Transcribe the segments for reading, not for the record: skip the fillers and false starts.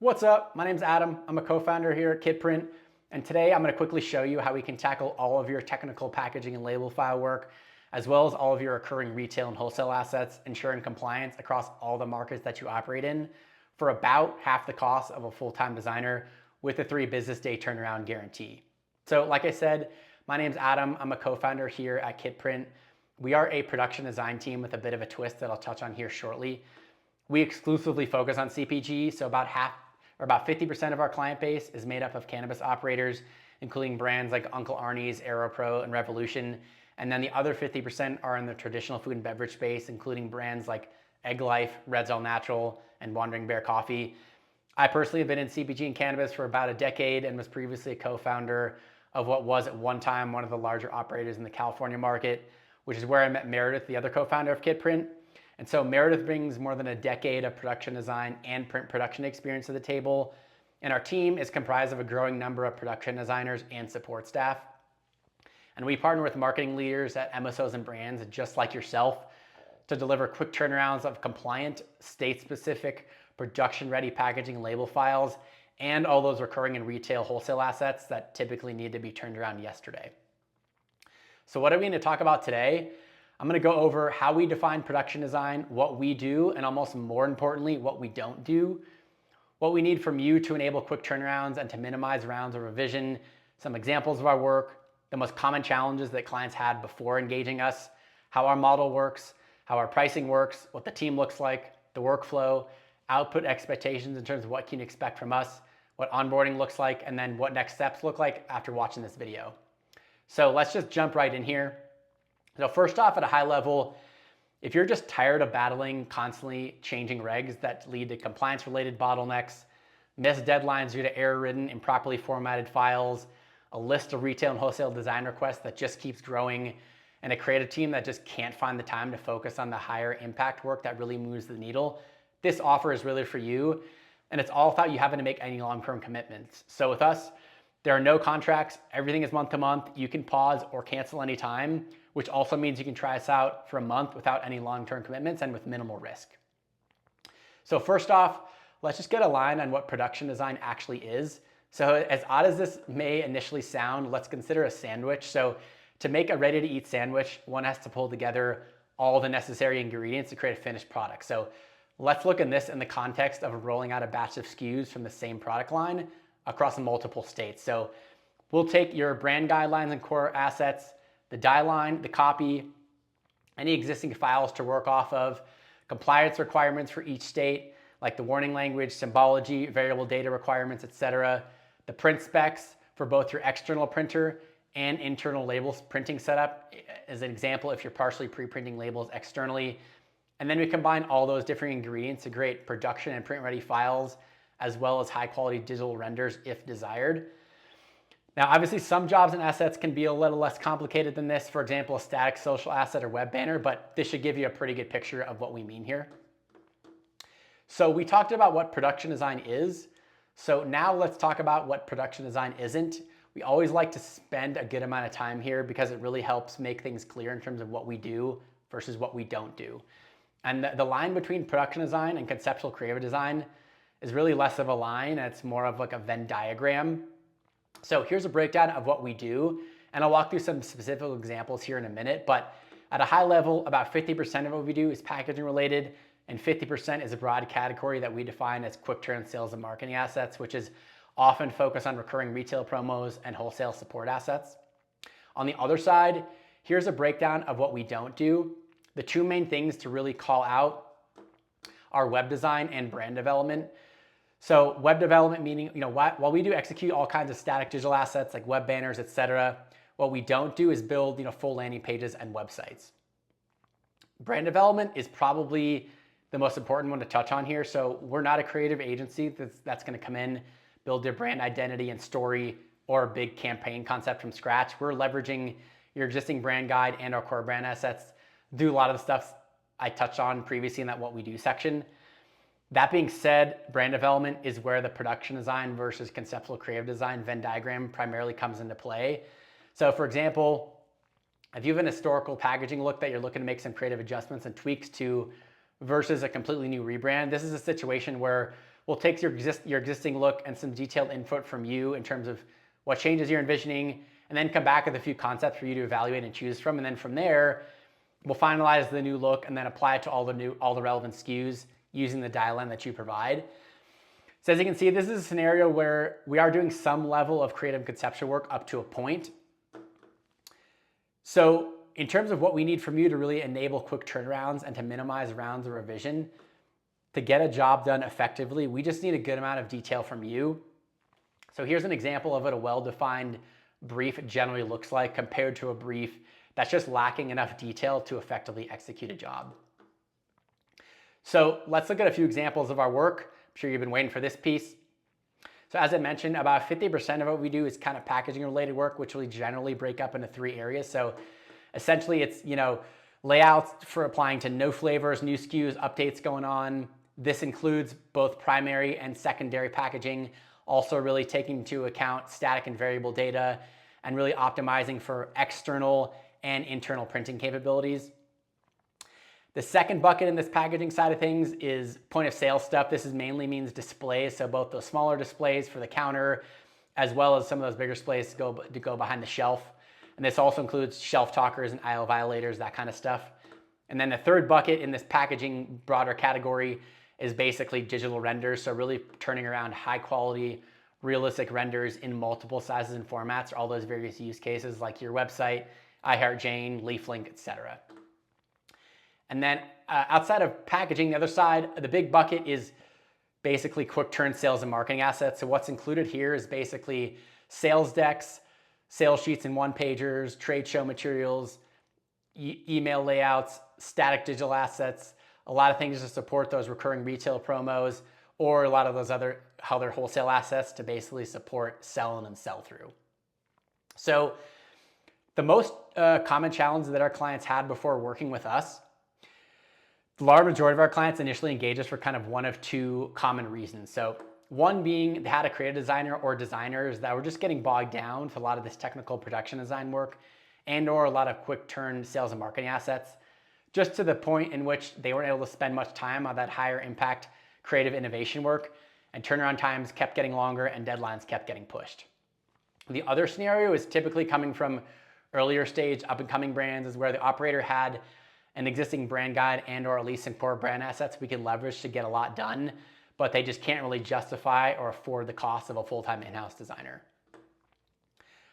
What's up? My name's Adam. I'm a co-founder here at KitPrint, and today I'm going to quickly show you how we can tackle all of your technical packaging and label file work, as well as all of your recurring retail and wholesale assets, ensuring compliance across all the markets that you operate in for about half the cost of a full-time designer with a 3 business day turnaround guarantee. So like I said, my name's Adam. I'm a co-founder here at KitPrint. We are a production design team with a bit of a twist that I'll touch on here shortly. We exclusively focus on CPG, so about 50% of our client base is made up of cannabis operators, including brands like Uncle Arnie's, AeroPro, and Revolution. And then the other 50% are in the traditional food and beverage space, including brands like Egg Life, Red's All Natural, and Wandering Bear Coffee. I personally have been in CPG and cannabis for about a decade and was previously a co-founder of what was at one time one of the larger operators in the California market, which is where I met Meredith, the other co-founder of KitPrint. And so Meredith brings more than a decade of production design and print production experience to the table. And our team is comprised of a growing number of production designers and support staff. And we partner with marketing leaders at MSOs and brands just like yourself to deliver quick turnarounds of compliant, state-specific, production-ready packaging and label files, and all those recurring and retail wholesale assets that typically need to be turned around yesterday. So what are we going to talk about today? I'm going to go over how we define production design, what we do, and almost more importantly, what we don't do, what we need from you to enable quick turnarounds and to minimize rounds of revision, some examples of our work, the most common challenges that clients had before engaging us, how our model works, how our pricing works, what the team looks like, the workflow, output expectations in terms of what you can expect from us, what onboarding looks like, and then what next steps look like after watching this video. So let's just jump right in here. So first off, at a high level, if you're just tired of battling constantly changing regs that lead to compliance-related bottlenecks, missed deadlines due to error-ridden, improperly formatted files, a list of retail and wholesale design requests that just keeps growing, and a creative team that just can't find the time to focus on the higher impact work that really moves the needle, this offer is really for you. And it's all without you having to make any long-term commitments. So with us, there are no contracts. Everything is month to month. You can pause or cancel anytime, which also means you can try us out for a month without any long-term commitments and with minimal risk. So first off, let's just get a line on what production design actually is. So as odd as this may initially sound, let's consider a sandwich. So to make a ready-to-eat sandwich, one has to pull together all the necessary ingredients to create a finished product. So let's look at this in the context of rolling out a batch of SKUs from the same product line across multiple states. So we'll take your brand guidelines and core assets, the die line, the copy, any existing files to work off of, compliance requirements for each state, like the warning language, symbology, variable data requirements, etc. The print specs for both your external printer and internal labels printing setup. As an example, if you're partially pre-printing labels externally. And then we combine all those different ingredients to create production and print-ready files, as well as high-quality digital renders if desired. Now, obviously, some jobs and assets can be a little less complicated than this. For example, a static social asset or web banner, but this should give you a pretty good picture of what we mean here. So we talked about what production design is. So now let's talk about what production design isn't. We always like to spend a good amount of time here because it really helps make things clear in terms of what we do versus what we don't do. And the line between production design and conceptual creative design is really less of a line. It's more of like a Venn diagram. So here's a breakdown of what we do, and I'll walk through some specific examples here in a minute, but at a high level, about 50% of what we do is packaging related, and 50% is a broad category that we define as quick turn sales and marketing assets, which is often focused on recurring retail promos and wholesale support assets. On the other side, here's a breakdown of what we don't do. The two main things to really call out are web design and brand development. So web development meaning, while we do execute all kinds of static digital assets like web banners, etc., what we don't do is build, full landing pages and websites. Brand development is probably the most important one to touch on here. So we're not a creative agency that's going to come in, build their brand identity and story or a big campaign concept from scratch. We're leveraging your existing brand guide and our core brand assets, do a lot of the stuff I touched on previously in that what we do section. That being said, brand development is where the production design versus conceptual creative design Venn diagram primarily comes into play. So for example, if you have an historical packaging look that you're looking to make some creative adjustments and tweaks to versus a completely new rebrand, this is a situation where we'll take your existing look and some detailed input from you in terms of what changes you're envisioning, and then come back with a few concepts for you to evaluate and choose from. And then from there, we'll finalize the new look and then apply it to all the relevant SKUs using the dial-in that you provide. So as you can see, this is a scenario where we are doing some level of creative conceptual work up to a point. So in terms of what we need from you to really enable quick turnarounds and to minimize rounds of revision, to get a job done effectively, we just need a good amount of detail from you. So here's an example of what a well-defined brief generally looks like compared to a brief that's just lacking enough detail to effectively execute a job. So let's look at a few examples of our work. I'm sure you've been waiting for this piece. So as I mentioned, about 50% of what we do is kind of packaging related work, which we generally break up into 3 areas. So essentially it's, layouts for applying to no flavors, new SKUs, updates going on. This includes both primary and secondary packaging, also really taking into account static and variable data and really optimizing for external and internal printing capabilities. The second bucket in this packaging side of things is point of sale stuff. This mainly means displays, so both those smaller displays for the counter as well as some of those bigger displays to go behind the shelf. And this also includes shelf talkers and aisle violators, that kind of stuff. And then the third bucket in this packaging broader category is basically digital renders, so really turning around high quality, realistic renders in multiple sizes and formats, all those various use cases like your website, iHeartJane, LeafLink, etc. And then outside of packaging, the other side, the big bucket is basically quick turn sales and marketing assets. So what's included here is basically sales decks, sales sheets and one-pagers, trade show materials, email layouts, static digital assets, a lot of things to support those recurring retail promos, or a lot of those other wholesale assets to basically support sell-in and sell-through. So the most common challenge that our clients had before working with us, the large majority of our clients initially engaged us for kind of one of 2 common reasons. So one being they had a creative designer or designers that were just getting bogged down with a lot of this technical production design work and or a lot of quick turn sales and marketing assets, just to the point in which they weren't able to spend much time on that higher impact creative innovation work, and turnaround times kept getting longer and deadlines kept getting pushed. The other scenario is typically coming from earlier stage up and coming brands, is where the operator had an existing brand guide and or at least some core brand assets we can leverage to get a lot done, but they just can't really justify or afford the cost of a full-time in-house designer.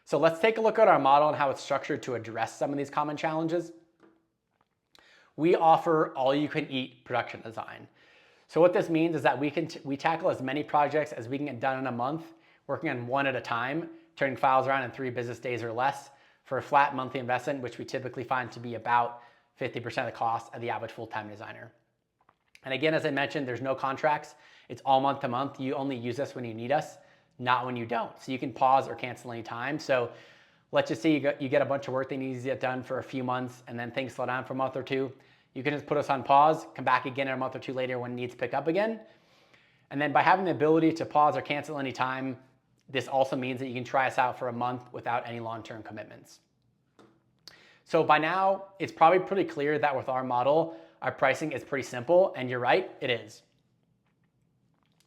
So let's take a look at our model and how it's structured to address some of these common challenges. We offer all-you-can-eat production design. So what this means is that we tackle as many projects as we can get done in a month, working on one at a time, turning files around in 3 business days or less for a flat monthly investment, which we typically find to be about 50% of the cost of the average full-time designer. And again, as I mentioned, there's no contracts. It's all month to month. You only use us when you need us, not when you don't. So you can pause or cancel any time. So let's just say you get a bunch of work that needs to get done for a few months and then things slow down for a month or 2. You can just put us on pause, come back again in a month or 2 later when needs pick up again. And then by having the ability to pause or cancel any time, this also means that you can try us out for a month without any long-term commitments. So by now, it's probably pretty clear that with our model, our pricing is pretty simple, and you're right, it is.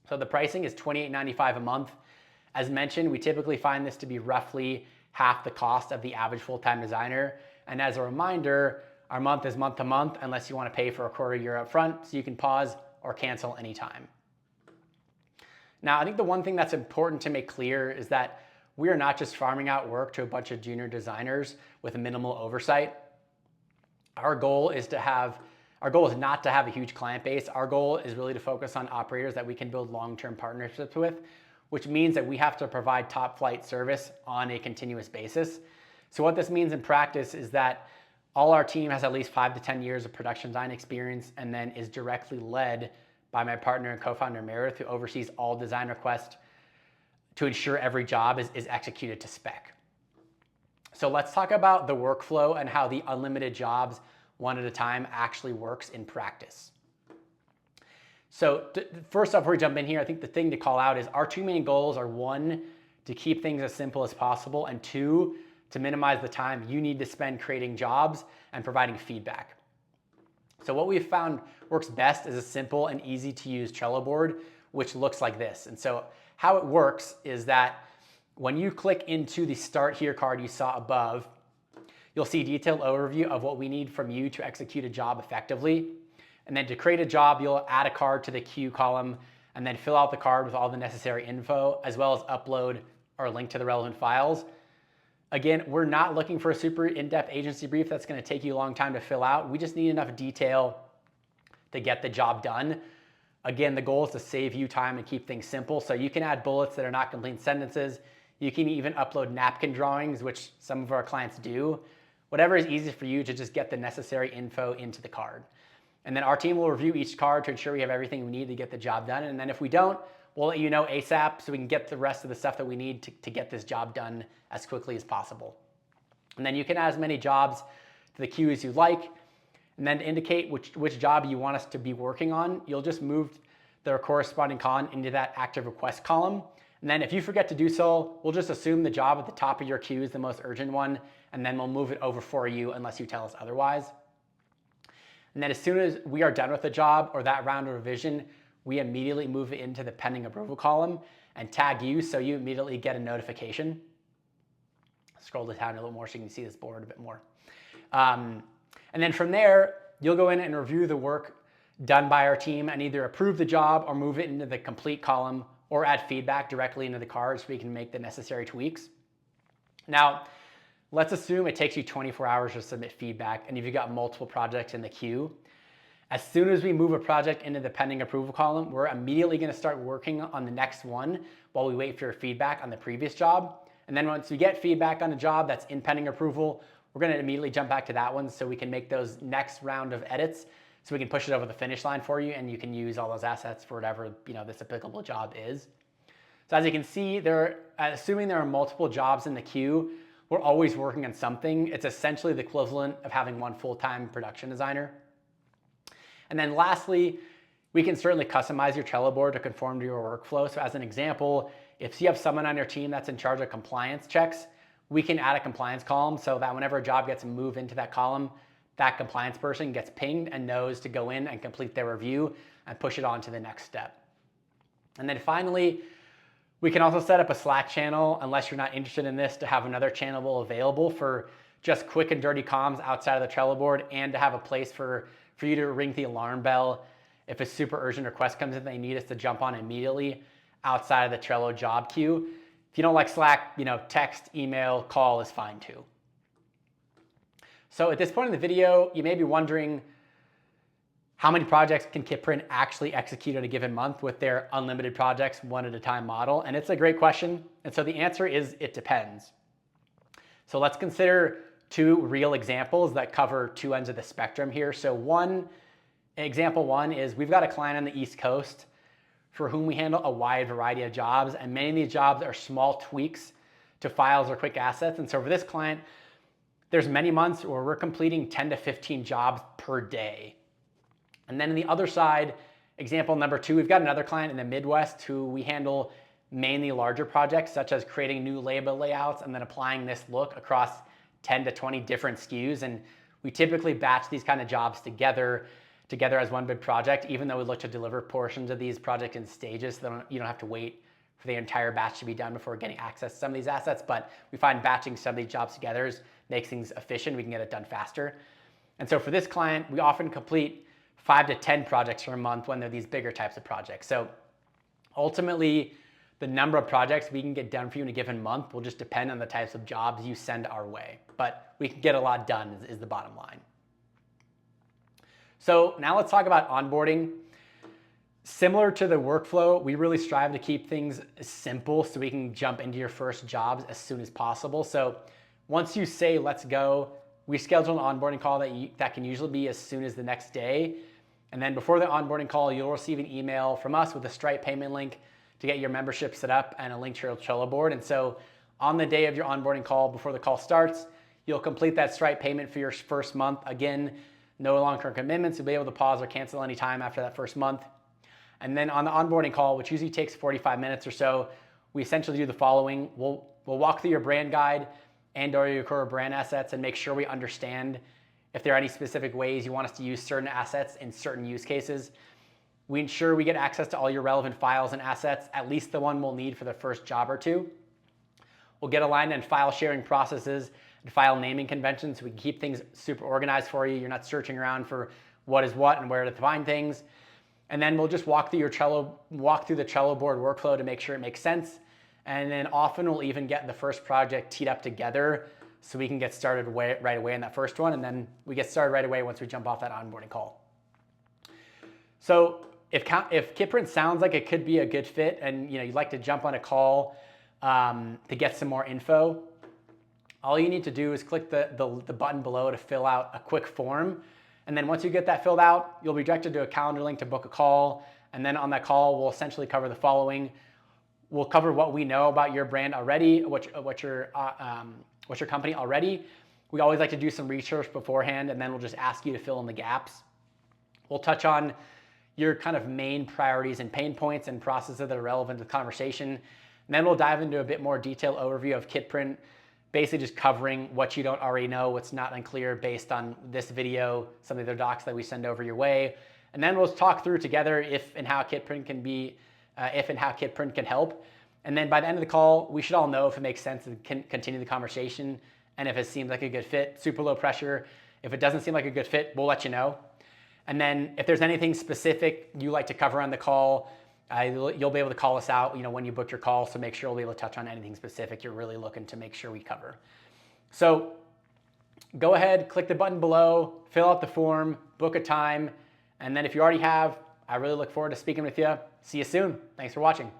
So the pricing is $28.95 a month. As mentioned, we typically find this to be roughly half the cost of the average full-time designer. And as a reminder, our month is month to month unless you want to pay for a quarter year up front, so you can pause or cancel anytime. Now, I think the one thing that's important to make clear is that we are not just farming out work to a bunch of junior designers with minimal oversight. Our goal is not to have a huge client base. Our goal is really to focus on operators that we can build long-term partnerships with, which means that we have to provide top flight service on a continuous basis. So what this means in practice is that all our team has at least 5 to 10 years of production design experience and then is directly led by my partner and co-founder Meredith, who oversees all design requests to ensure every job is executed to spec. So let's talk about the workflow and how the unlimited jobs one at a time actually works in practice. So first off, before we jump in here, I think the thing to call out is our 2 main goals are 1, to keep things as simple as possible, and 2, to minimize the time you need to spend creating jobs and providing feedback. So what we've found works best is a simple and easy to use Trello board which looks like this. And so how it works is that when you click into the Start Here card you saw above, you'll see a detailed overview of what we need from you to execute a job effectively. And then to create a job, you'll add a card to the queue column and then fill out the card with all the necessary info, as well as upload or link to the relevant files. Again, we're not looking for a super in-depth agency brief that's going to take you a long time to fill out. We just need enough detail to get the job done. Again, the goal is to save you time and keep things simple. So you can add bullets that are not complete sentences. You can even upload napkin drawings, which some of our clients do. Whatever is easy for you to just get the necessary info into the card. And then our team will review each card to ensure we have everything we need to get the job done. And then if we don't, we'll let you know ASAP so we can get the rest of the stuff that we need to get this job done as quickly as possible. And then you can add as many jobs to the queue as you like. And then to indicate which job you want us to be working on, you'll just move their corresponding column into that active request column. And then if you forget to do so, we'll just assume the job at the top of your queue is the most urgent one, and then we'll move it over for you unless you tell us otherwise. And then as soon as we are done with the job or that round of revision, we immediately move it into the pending approval column and tag you so you immediately get a notification. Scroll this down a little more so you can see this board a bit more. And then from there, you'll go in and review the work done by our team and either approve the job or move it into the complete column or add feedback directly into the card so we can make the necessary tweaks. Now, let's assume it takes you 24 hours to submit feedback and you've got multiple projects in the queue. As soon as we move a project into the pending approval column, we're immediately going to start working on the next one while we wait for your feedback on the previous job. And then once we get feedback on a job that's in pending approval, we're going to immediately jump back to that one so we can make those next round of edits so we can push it over the finish line for you and you can use all those assets for whatever this applicable job is. So as you can see, assuming there are multiple jobs in the queue, we're always working on something. It's essentially the equivalent of having one full-time production designer. And then lastly, we can certainly customize your Trello board to conform to your workflow. So as an example, if you have someone on your team that's in charge of compliance checks, we can add a compliance column so that whenever a job gets moved into that column, that compliance person gets pinged and knows to go in and complete their review and push it on to the next step. And then finally, we can also set up a Slack channel, unless you're not interested in this, to have another channel available for just quick and dirty comms outside of the Trello board and to have a place for you to ring the alarm bell if a super urgent request comes in they need us to jump on immediately outside of the Trello job queue. If you don't like Slack, text, email, call is fine too. So at this point in the video, you may be wondering, how many projects can KitPrint actually execute in a given month with their unlimited projects, one at a time model? And it's a great question. And so the answer is it depends. So let's consider two real examples that cover two ends of the spectrum here. So example one is we've got a client on the East Coast for whom we handle a wide variety of jobs. And many of these jobs are small tweaks to files or quick assets. And so for this client, there's many months where we're completing 10 to 15 jobs per day. And then on the other side, example number two, we've got another client in the Midwest who we handle mainly larger projects, such as creating new label layouts and then applying this look across 10 to 20 different SKUs. And we typically batch these kind of jobs together as one big project, even though we look to deliver portions of these projects in stages so that you don't have to wait for the entire batch to be done before getting access to some of these assets. But we find batching some of these jobs together makes things efficient. We can get it done faster. And so for this client, we often complete 5 to 10 projects per month when they're these bigger types of projects. So ultimately, the number of projects we can get done for you in a given month will just depend on the types of jobs you send our way. But we can get a lot done is the bottom line. So now let's talk about onboarding. Similar to the workflow, we really strive to keep things simple so we can jump into your first jobs as soon as possible. So once you say, let's go, we schedule an onboarding call that can usually be as soon as the next day. And then before the onboarding call, you'll receive an email from us with a Stripe payment link to get your membership set up and a link to your Trello board. And so on the day of your onboarding call, before the call starts, you'll complete that Stripe payment for your first month. Again, no long-term commitments. You'll be able to pause or cancel anytime after that first month. And then on the onboarding call, which usually takes 45 minutes or so, we essentially do the following. We'll walk through your brand guide and or your core brand assets and make sure we understand if there are any specific ways you want us to use certain assets in certain use cases. We ensure we get access to all your relevant files and assets, at least the one we'll need for the first job or two. We'll get aligned on file sharing processes and file naming conventions so we can keep things super organized for you. You're not searching around for what is what and where to find things. And then we'll just walk through the Trello board workflow to make sure it makes sense. And then often we'll even get the first project teed up together so we can get started right away in that first one. And then we get started right away once we jump off that onboarding call. So if KitPrint sounds like it could be a good fit and you'd like to jump on a call to get some more info, all you need to do is click the button below to fill out a quick form. And then once you get that filled out, you'll be directed to a calendar link to book a call. And then on that call, we'll essentially cover the following. We'll cover what we know about your brand already, what's your company already. We always like to do some research beforehand, and then we'll just ask you to fill in the gaps. We'll touch on your kind of main priorities and pain points and processes that are relevant to the conversation. And then we'll dive into a bit more detailed overview of KitPrint, basically just covering what you don't already know, what's not unclear based on this video, some of the docs that we send over your way. And then we'll talk through together if and how KitPrint can help. And then by the end of the call, we should all know if it makes sense to continue the conversation and if it seems like a good fit, super low pressure. If it doesn't seem like a good fit, we'll let you know. And then if there's anything specific you like to cover on the call, you'll be able to call us out when you book your call, so make sure we'll be able to touch on anything specific you're really looking to make sure we cover. So go ahead, click the button below, fill out the form, book a time, and then if you already have, I really look forward to speaking with you. See you soon. Thanks for watching.